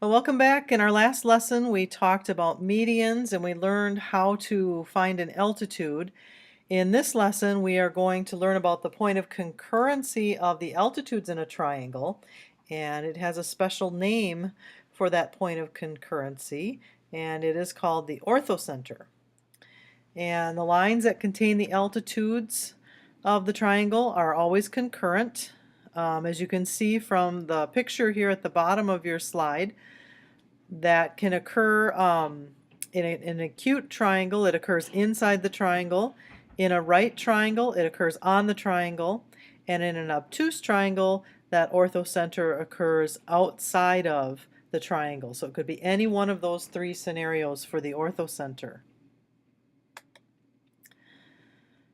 Well, welcome back. In our last lesson, we talked about medians and we learned how to find an altitude. In this lesson, we are going to learn about the point of concurrency of the altitudes in a triangle, and it has a special name for that point of concurrency, and it is called the orthocenter. And the lines that contain the altitudes of the triangle are always concurrent. As you can see from the picture here at the bottom of your slide, that can occur in an acute triangle. It occurs inside the triangle. In a right triangle, it occurs on the triangle. And in an obtuse triangle, that orthocenter occurs outside of the triangle. So it could be any one of those three scenarios for the orthocenter.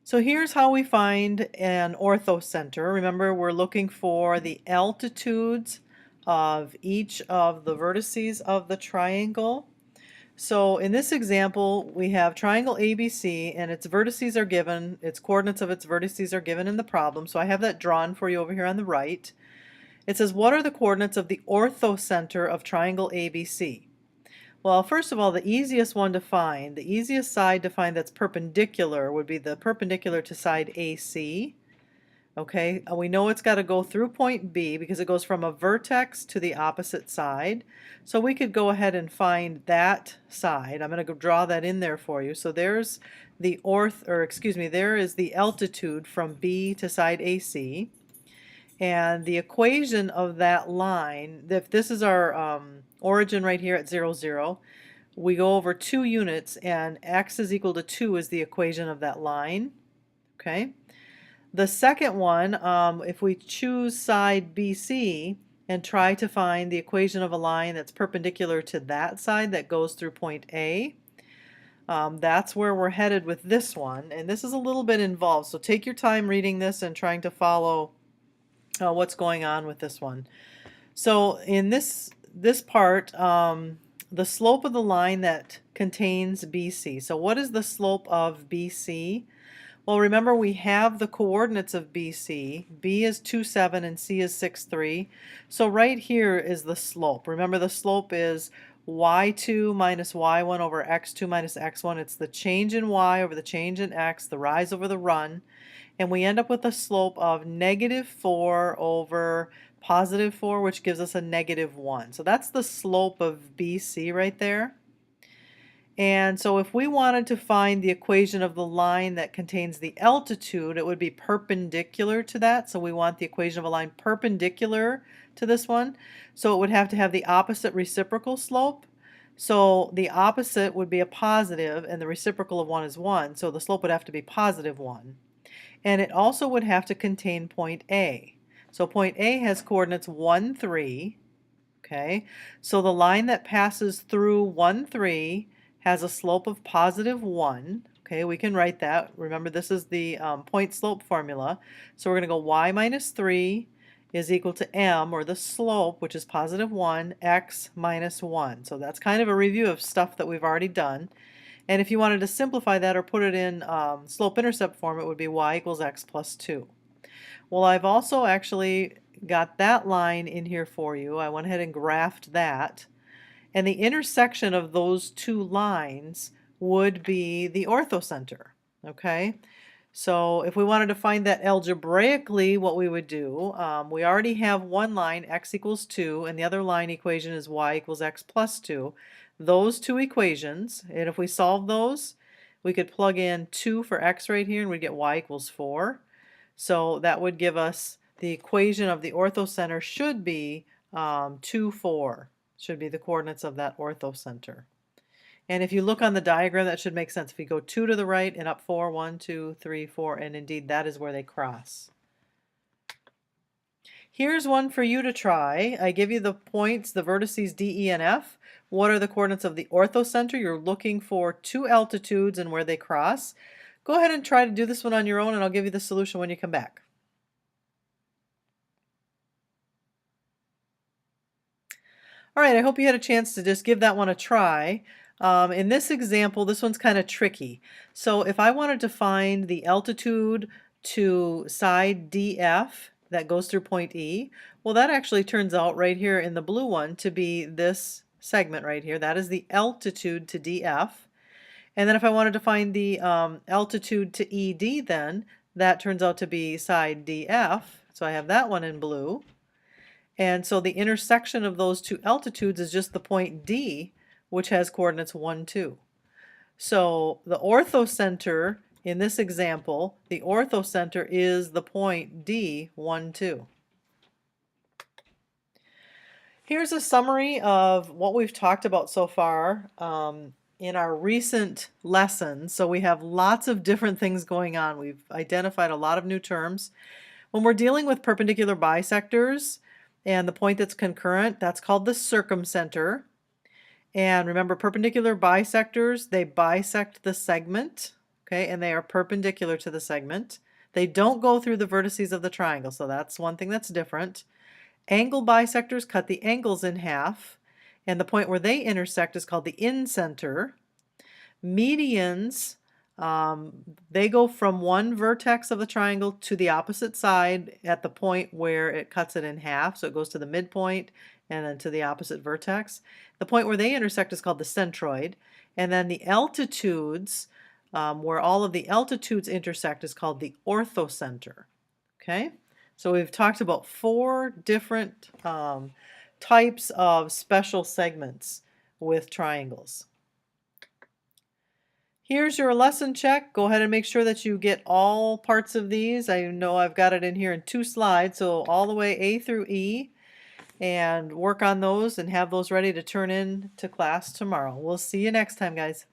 So here's how we find an orthocenter. Remember, we're looking for the altitudes of each of the vertices of the triangle. So in this example, we have triangle ABC, and its vertices are given, its coordinates of its vertices are given in the problem. So I have that drawn for you over here on the right. It says, what are the coordinates of the orthocenter of triangle ABC? Well, first of all, the easiest one to find, the easiest side to find that's perpendicular would be the perpendicular to side AC. Okay, we know it's got to go through point B because it goes from a vertex to the opposite side. So we could go ahead and find that side. I'm going to draw that in there for you. So there's the there is the altitude from B to side AC. And the equation of that line, if this is our origin right here at 0, 0, we go over 2 units, and x is equal to 2 is the equation of that line. Okay. The second one, if we choose side BC and try to find the equation of a line that's perpendicular to that side that goes through point A, that's where we're headed with this one. And this is a little bit involved, so take your time reading this and trying to follow what's going on with this one. So in this part, the slope of the line that contains BC. So what is the slope of BC? Well, remember, we have the coordinates of BC. B is 2, 7 and C is 6, 3. So right here is the slope. Remember, the slope is y2 minus y1 over x2 minus x1. It's the change in y over the change in x, the rise over the run. And we end up with a slope of -4 over +4, which gives us a -1. So that's the slope of BC right there. And so if we wanted to find the equation of the line that contains the altitude, it would be perpendicular to that. So we want the equation of a line perpendicular to this one. So it would have to have the opposite reciprocal slope. So the opposite would be a positive, and the reciprocal of 1 is 1. So the slope would have to be +1. And it also would have to contain point A. So point A has coordinates 1, 3. Okay, so the line that passes through 1, 3 has a slope of +1. Okay, we can write that. Remember, this is the point slope formula. So we're going to go y minus 3 is equal to m, or the slope, which is +1, x minus 1. So that's kind of a review of stuff that we've already done. And if you wanted to simplify that or put it in slope-intercept form, it would be y equals x plus 2. Well, I've also actually got that line in here for you. I went ahead and graphed that. And the intersection of those two lines would be the orthocenter. Okay? So if we wanted to find that algebraically, what we would do, we already have one line, x equals 2, and the other line equation is y equals x plus 2. Those two equations, and if we solve those, we could plug in 2 for x right here, and we'd get y equals 4. So that would give us the equation of the orthocenter should be 2, 4. Should be the coordinates of that orthocenter. And if you look on the diagram, that should make sense. If you go 2 to the right and up 4, 1, 2, 3, 4, and indeed that is where they cross. Here's one for you to try. I give you the points, the vertices D, E, and F. What are the coordinates of the orthocenter? You're looking for 2 altitudes and where they cross. Go ahead and try to do this one on your own, and I'll give you the solution when you come back. All right, I hope you had a chance to just give that one a try. In this example, this one's kind of tricky. So if I wanted to find the altitude to side DF that goes through point E. Well, that actually turns out right here in the blue one to be this segment right here. That is the altitude to DF. And then if I wanted to find the altitude to ED, then that turns out to be side DF. So I have that one in blue. And so the intersection of those two altitudes is just the point D, which has coordinates 1, 2. So the orthocenter in this example, the orthocenter is the point D, 1, 2. Here's a summary of what we've talked about so far in our recent lessons. So we have lots of different things going on. We've identified a lot of new terms. When we're dealing with perpendicular bisectors and the point that's concurrent, that's called the circumcenter. And remember, perpendicular bisectors, they bisect the segment, okay, and they are perpendicular to the segment. They don't go through the vertices of the triangle, so that's one thing that's different. Angle bisectors cut the angles in half, and the point where they intersect is called the incenter. Medians, they go from one vertex of the triangle to the opposite side at the point where it cuts it in half, so it goes to the midpoint and then to the opposite vertex. The point where they intersect is called the centroid, and then the altitudes, where all of the altitudes intersect, is called the orthocenter. Okay? So we've talked about 4 different types of special segments with triangles. Here's your lesson check. Go ahead and make sure that you get all parts of these. I know I've got it in here in 2 slides, so all the way A through E, and work on those and have those ready to turn in to class tomorrow. We'll see you next time, guys.